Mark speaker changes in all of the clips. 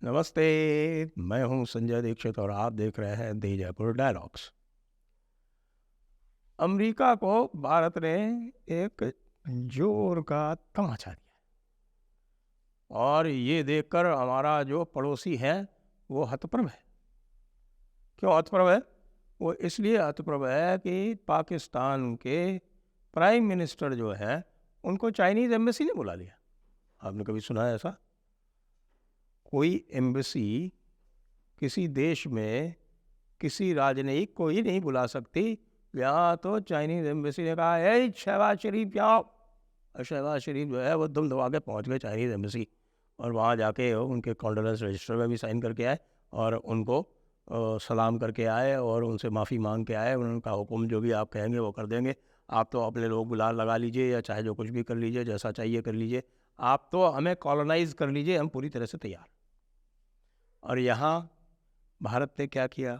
Speaker 1: नमस्ते। मैं हूं संजय दीक्षित और आप देख रहे हैं दी जयपुर डायलॉग्स। अमेरिका को भारत ने एक जोर का तमाचा दिया और ये देखकर हमारा जो पड़ोसी है वो हतप्रभ है। क्यों हतप्रभ है? वो इसलिए हतप्रभ है कि पाकिस्तान के प्राइम मिनिस्टर जो है उनको चाइनीज एम्बेसी ने बुला लिया। आपने कभी सुना है ऐसा? कोई एम्बेसी किसी देश में किसी राजनयिक को ही नहीं बुला सकती। यहाँ तो चाइनीज एम्बेसी ने कहा है शहबाज शरीफ यहाँ। और शहबाज शरीफ जो है वो दुम दबा के पहुँच गए चाइनीज एम्बेसी और वहाँ जाके उनके कॉन्डोलेंस रजिस्टर में भी साइन करके आए और उनको सलाम करके आए और उनसे माफ़ी मांग के आए। उन्होंने कहा हुक्म जो भी आप कहेंगे वो कर देंगे। आप तो अपने लोग बुला लगा लीजिए या चाहे जो कुछ भी कर लीजिए, जैसा चाहिए कर लीजिए। आप तो हमें कॉलोनाइज कर लीजिए, हम पूरी तरह से तैयार। और यहाँ भारत ने क्या किया?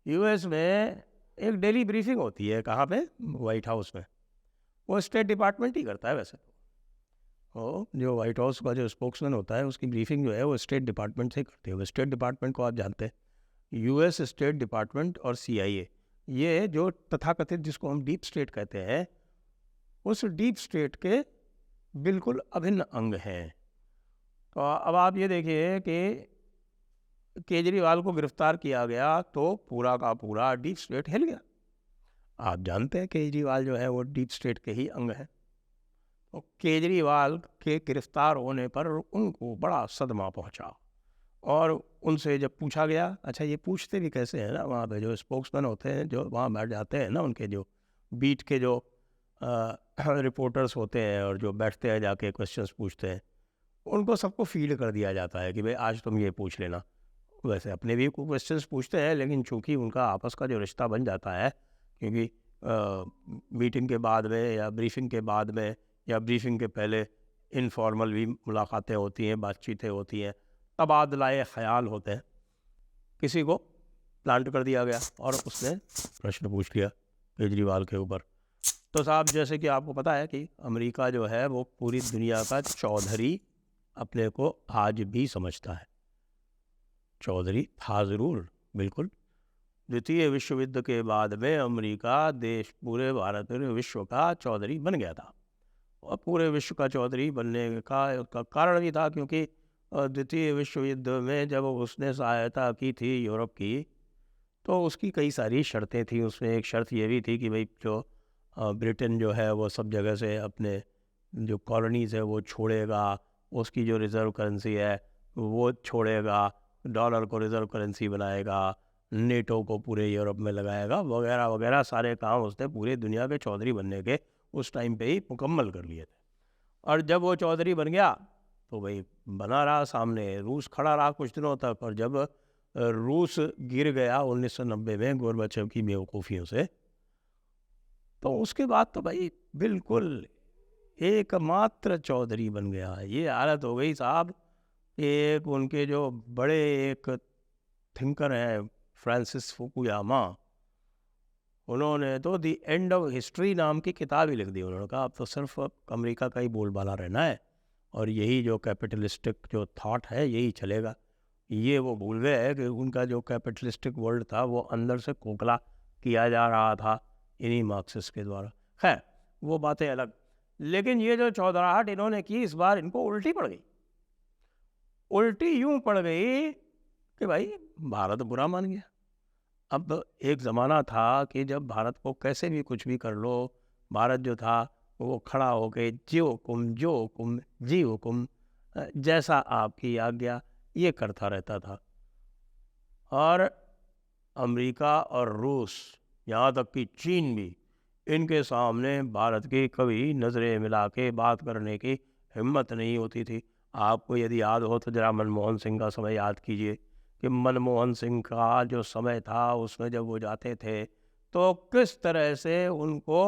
Speaker 1: यूएस में एक डेली ब्रीफिंग होती है। कहाँ पे? व्हाइट हाउस में। वो स्टेट डिपार्टमेंट ही करता है वैसे। वो जो व्हाइट हाउस का जो स्पोक्समैन होता है उसकी ब्रीफिंग जो है वो स्टेट डिपार्टमेंट से ही करते हैं। स्टेट डिपार्टमेंट को आप जानते हैं, यूएस स्टेट डिपार्टमेंट और सीआईए, ये जो तथाकथित जिसको हम डीप स्टेट कहते हैं, उस डीप स्टेट के बिल्कुल अभिन्न अंग हैं। तो अब आप ये देखिए कि केजरीवाल को गिरफ्तार किया गया तो पूरा का पूरा डीप स्टेट हिल गया। आप जानते हैं केजरीवाल जो है वो डीप स्टेट के ही अंग है। तो केजरीवाल के गिरफ्तार होने पर उनको बड़ा सदमा पहुंचा और उनसे जब पूछा गया, अच्छा ये पूछते भी कैसे हैं ना, वहाँ पे जो स्पोक्समैन होते हैं जो वहाँ बैठ जाते हैं ना, उनके जो बीट के जो रिपोर्टर्स होते हैं और जो बैठते हैं जाके क्वेश्चंस पूछते हैं, उनको सबको फीड कर दिया जाता है कि भाई आज तुम ये पूछ लेना। वैसे अपने भी क्वेश्चंस पूछते हैं, लेकिन चूंकि उनका आपस का जो रिश्ता बन जाता है, क्योंकि मीटिंग के बाद में या ब्रीफिंग के बाद में या ब्रीफिंग के पहले इनफॉर्मल भी मुलाकातें होती हैं, बातचीतें होती हैं, तबादलाए ख्याल होते हैं। किसी को प्लांट कर दिया गया और उसने प्रश्न पूछ लिया केजरीवाल के ऊपर। तो साहब, जैसे कि आपको पता है कि अमेरिका जो है वो पूरी दुनिया का चौधरी अपने को आज भी समझता है। चौधरी था ज़रूर, बिल्कुल। द्वितीय विश्व युद्ध के बाद में अमेरिका देश पूरे भारत में विश्व का चौधरी बन गया था और पूरे विश्व का चौधरी बनने का उसका कारण भी था क्योंकि द्वितीय विश्व युद्ध में जब उसने सहायता की थी यूरोप की, तो उसकी कई सारी शर्तें थी। उसमें एक शर्त ये भी थी कि भाई जो ब्रिटेन जो है वो सब जगह से अपने जो कॉलोनीज़ है वो छोड़ेगा, उसकी जो रिज़र्व करेंसी है वो छोड़ेगा, डॉलर को रिज़र्व करेंसी बनाएगा, नेटो को पूरे यूरोप में लगाएगा, वगैरह वगैरह सारे काम उसने पूरे दुनिया के चौधरी बनने के उस टाइम पे ही मुकम्मल कर लिए थे। और जब वो चौधरी बन गया तो भाई बना रहा, सामने रूस खड़ा रहा कुछ दिनों तक। और जब रूस गिर गया 1990 में गोरबेचोव की बेवकूफ़ियों से, तो उसके बाद तो भाई बिल्कुल एकमात्र चौधरी बन गया। ये हालत हो गई साहब। एक उनके जो बड़े एक थिंकर हैं फ्रांसिस फुकुयामा, उन्होंने तो दी एंड ऑफ हिस्ट्री नाम की किताब ही लिख दी। उन्होंने कहा अब तो सिर्फ अमेरिका का ही बोलबाला रहना है और यही जो कैपिटलिस्टिक जो थॉट है यही चलेगा। ये वो भूल गए हैं कि उनका जो कैपिटलिस्टिक वर्ल्ड था वो अंदर से खोखला किया जा रहा था इन्हीं मार्क्सिस्ट के द्वारा। खैर, वो बातें अलग। लेकिन ये जो चौधराहट इन्होंने की इस बार इनको उल्टी पड़ गई। उल्टी यूं पड़ गई कि भाई भारत बुरा मान गया। अब एक ज़माना था कि जब भारत को कैसे भी कुछ भी कर लो, भारत जो था वो खड़ा होके जो हुकुम जी हुकुम, जैसा आपकी आज्ञा, ये करता रहता था। और अमेरिका और रूस, यहाँ तक कि चीन भी, इनके सामने भारत की कभी नज़रें मिला के बात करने की हिम्मत नहीं होती थी। आपको यदि याद हो तो जरा मनमोहन सिंह का समय याद कीजिए कि मनमोहन सिंह का जो समय था उसमें जब वो जाते थे तो किस तरह से उनको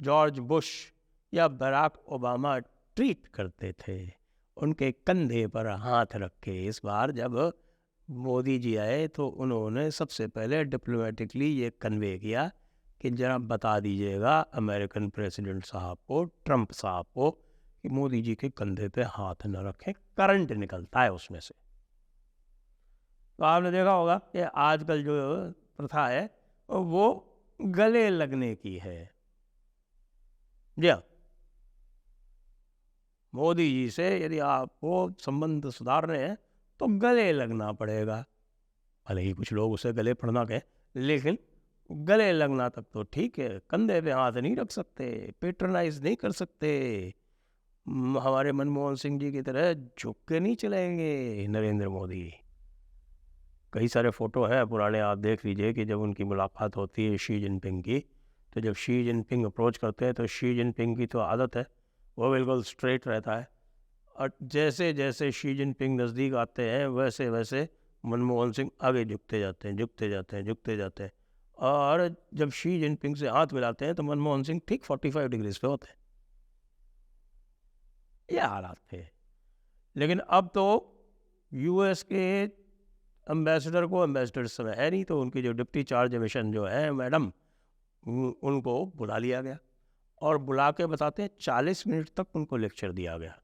Speaker 1: जॉर्ज बुश या बराक ओबामा ट्रीट करते थे, उनके कंधे पर हाथ रख के। इस बार जब मोदी जी आए तो उन्होंने सबसे पहले डिप्लोमेटिकली ये कन्वे किया कि जरा बता दीजिएगा अमेरिकन प्रेसिडेंट साहब को, ट्रंप साहब को, कि मोदी जी के कंधे पे हाथ न रखें, करंट निकलता है उसमें से। तो आपने देखा होगा कि आजकल जो प्रथा है वो गले लगने की है। जी हाँ, मोदी जी से यदि आपको संबंध सुधारने हैं तो गले लगना पड़ेगा। भले ही कुछ लोग उसे गले पड़ना कहें, लेकिन गले लगना तक तो ठीक है। कंधे पे हाथ नहीं रख सकते, पेट्रोनाइज नहीं कर सकते। हमारे मनमोहन सिंह जी की तरह झुक के नहीं चलेंगे नरेंद्र मोदी। कई सारे फोटो हैं पुराने, आप देख लीजिए कि जब उनकी मुलाकात होती है शी जिनपिंग की, तो जब शी जिनपिंग अप्रोच करते हैं तो शी जिनपिंग की तो आदत है, वो बिल्कुल स्ट्रेट रहता है, और जैसे जैसे शी जिनपिंग नज़दीक आते हैं वैसे वैसे मनमोहन सिंह आगे झुकते जाते हैं, झुकते जाते हैं, झुकते जाते हैं। और जब शी जिनपिंग से हाथ मिलाते हैं तो मनमोहन सिंह ठीक 45 डिग्रीज पे होते हैं। ये हालात थे। लेकिन अब तो यूएस के एम्बेसडर को, एम्बेसडर इस समय है नहीं, तो उनकी जो डिप्टी चार्ज मिशन जो है मैडम, उनको बुला लिया गया और बुला के बताते हैं 40 मिनट तक उनको लेक्चर दिया गया।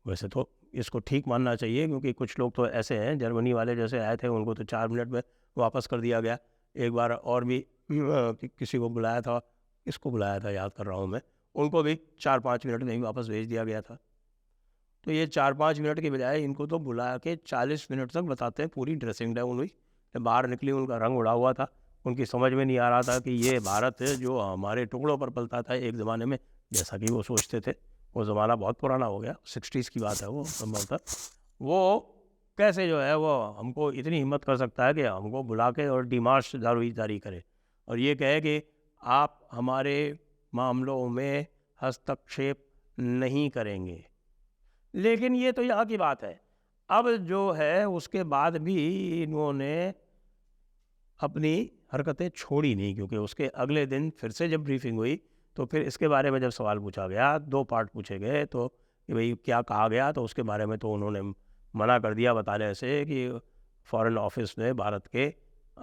Speaker 1: वैसे तो इसको ठीक मानना चाहिए, क्योंकि कुछ लोग तो ऐसे हैं, जर्मनी वाले जैसे आए थे उनको तो 4 मिनट में वापस कर दिया गया। एक बार और भी किसी को बुलाया था, किसको बुलाया था याद कर रहा हूँ मैं, उनको भी 4-5 मिनट में ही वापस भेज दिया गया था। तो ये 4-5 मिनट के बजाय इनको तो बुला के 40 मिनट तक बताते हैं। पूरी ड्रेसिंग डाउन हुई, जब बाहर निकली उनका रंग उड़ा हुआ था। उनकी समझ में नहीं आ रहा था कि ये भारत है जो हमारे टुकड़ों पर पलता था एक ज़माने में, जैसा कि वो सोचते थे। वो ज़माना बहुत पुराना हो गया, 60s की बात है वो संभवतः। वो कैसे जो है वो हमको इतनी हिम्मत कर सकता है कि हमको बुला के और डिमार्च जारी करे और ये कहे कि आप हमारे मामलों में हस्तक्षेप नहीं करेंगे। लेकिन ये तो यहाँ की बात है। अब जो है उसके बाद भी इन्होंने अपनी हरकतें छोड़ी नहीं, क्योंकि उसके अगले दिन फिर से जब ब्रीफिंग हुई तो फिर इसके बारे में जब सवाल पूछा गया, 2 पार्ट पूछे गए, तो कि भाई क्या कहा गया, तो उसके बारे में तो उन्होंने मना कर दिया बताने से कि फॉरेन ऑफिस ने भारत के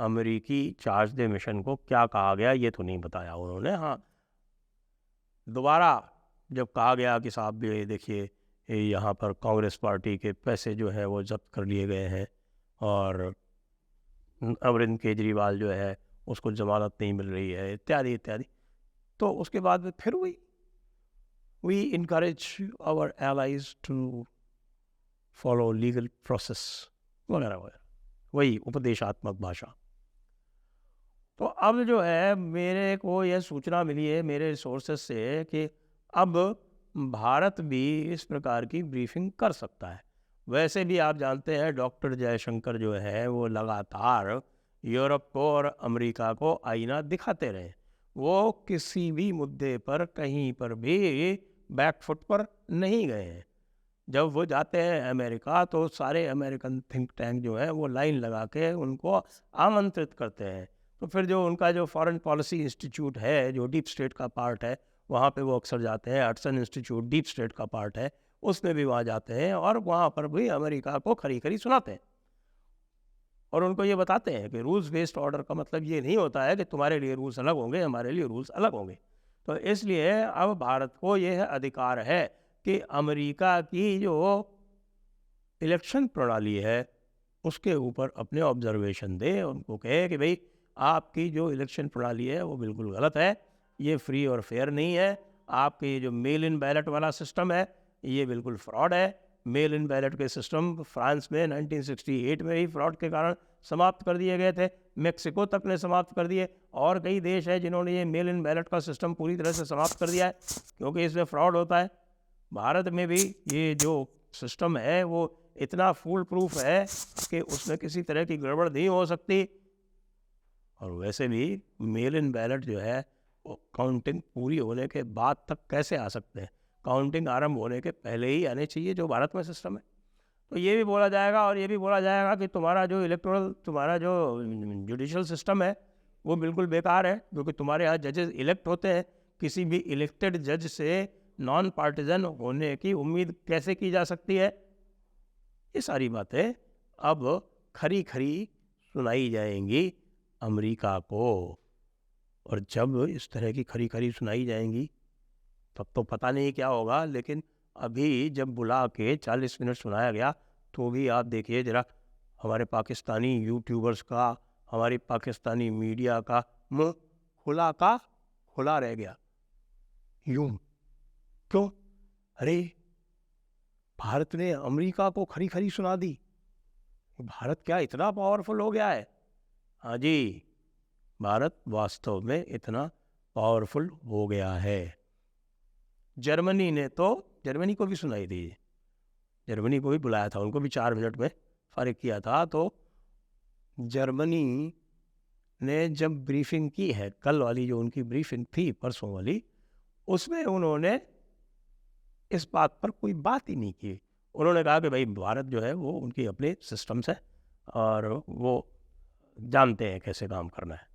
Speaker 1: अमेरिकी चार्ज द मिशन को क्या कहा गया ये तो नहीं बताया उन्होंने। हाँ, दोबारा जब कहा गया कि साहब ये देखिए यहाँ पर कांग्रेस पार्टी के पैसे जो है वो जब्त कर लिए गए हैं और अरविंद केजरीवाल जो है उसको जमानत नहीं मिल रही है, इत्यादि इत्यादि, तो उसके बाद में फिर we encourage our allies to follow legal process वगैरह वगैरह, वही उपदेशात्मक भाषा। तो अब जो है मेरे को यह सूचना मिली है मेरे सोर्सेस से कि अब भारत भी इस प्रकार की ब्रीफिंग कर सकता है। वैसे भी आप जानते हैं डॉक्टर जयशंकर जो है वो लगातार यूरोप को और अमेरिका को आईना दिखाते रहे। वो किसी भी मुद्दे पर कहीं पर भी बैकफुट पर नहीं गए हैं। जब वो जाते हैं अमेरिका तो सारे अमेरिकन थिंक टैंक जो है वो लाइन लगा के उनको आमंत्रित करते हैं। तो फिर जो उनका जो फॉरेन पॉलिसी इंस्टीट्यूट है जो डीप स्टेट का पार्ट है, वहाँ पे वो अक्सर जाते हैं। हडसन इंस्टीट्यूट डीप स्टेट का पार्ट है, उसमें भी वहाँ जाते हैं और वहाँ पर भी अमेरिका को खरी खरी सुनाते हैं और उनको ये बताते हैं कि रूल्स बेस्ड ऑर्डर का मतलब ये नहीं होता है कि तुम्हारे लिए रूल्स अलग होंगे, हमारे लिए रूल्स अलग होंगे। तो इसलिए अब भारत को यह अधिकार है कि अमेरिका की जो इलेक्शन प्रणाली है उसके ऊपर अपने ऑब्जर्वेशन दे, उनको कहे कि भाई आपकी जो इलेक्शन प्रणाली है वो बिल्कुल गलत है, ये फ्री और फेयर नहीं है। आपके ये जो मेल इन बैलेट वाला सिस्टम है ये बिल्कुल फ्रॉड है। मेल इन बैलेट के सिस्टम फ्रांस में 1968 में ही फ्रॉड के कारण समाप्त कर दिए गए थे, मेक्सिको तक ने समाप्त कर दिए और कई देश हैं जिन्होंने ये मेल इन बैलेट का सिस्टम पूरी तरह से समाप्त कर दिया है क्योंकि इसमें फ्रॉड होता है। भारत में भी ये जो सिस्टम है वो इतना फुल प्रूफ है कि उसमें किसी तरह की गड़बड़ नहीं हो सकती। और वैसे भी मेल इन बैलेट जो है वो काउंटिंग पूरी होने के बाद तक कैसे आ सकते हैं, काउंटिंग आरंभ होने के पहले ही आने चाहिए जो भारत में सिस्टम है। तो ये भी बोला जाएगा और ये भी बोला जाएगा कि तुम्हारा जो इलेक्टोरल, तुम्हारा जो जुडिशल सिस्टम है वो बिल्कुल बेकार है, क्योंकि तुम्हारे यहाँ जजेस इलेक्ट होते हैं। किसी भी इलेक्टेड जज से नॉन पार्टिजन होने की उम्मीद कैसे की जा सकती है। ये सारी बातें अब खरी खरी सुनाई जाएंगी अमेरिका को, और जब इस तरह की खरी खरी सुनाई जाएंगी तब तो पता नहीं क्या होगा, लेकिन अभी जब बुला के 40 मिनट सुनाया गया तो भी आप देखिए ज़रा, हमारे पाकिस्तानी यूट्यूबर्स का, हमारी पाकिस्तानी मीडिया का मुंह खुला का खुला रह गया। यूं क्यों? अरे भारत ने अमेरिका को खरी खरी सुना दी। भारत क्या इतना पावरफुल हो गया है? हाँ जी, भारत वास्तव में इतना पावरफुल हो गया है। जर्मनी ने तो, जर्मनी को भी सुनाई थी, जर्मनी को भी बुलाया था, उनको भी 4 मिनट में फारिग किया था। तो जर्मनी ने जब ब्रीफिंग की है, कल वाली जो उनकी ब्रीफिंग थी, परसों वाली, उसमें उन्होंने इस बात पर कोई बात ही नहीं की। उन्होंने कहा कि भाई भारत जो है वो उनकी अपने सिस्टम्स है और वो जानते हैं कैसे काम करना है।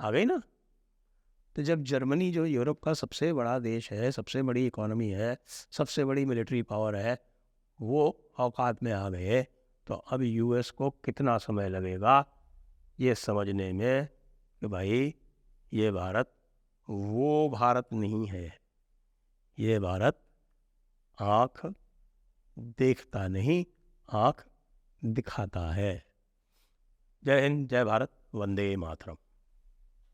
Speaker 1: आ गई ना? तो जब जर्मनी जो यूरोप का सबसे बड़ा देश है, सबसे बड़ी इकोनॉमी है, सबसे बड़ी मिलिट्री पावर है, वो औकात में आ गए, तो अब यूएस को कितना समय लगेगा ये समझने में कि भाई ये भारत वो भारत नहीं है, ये भारत आँख देखता नहीं, आँख दिखाता है। जय हिंद, जय भारत, वंदे मातरम।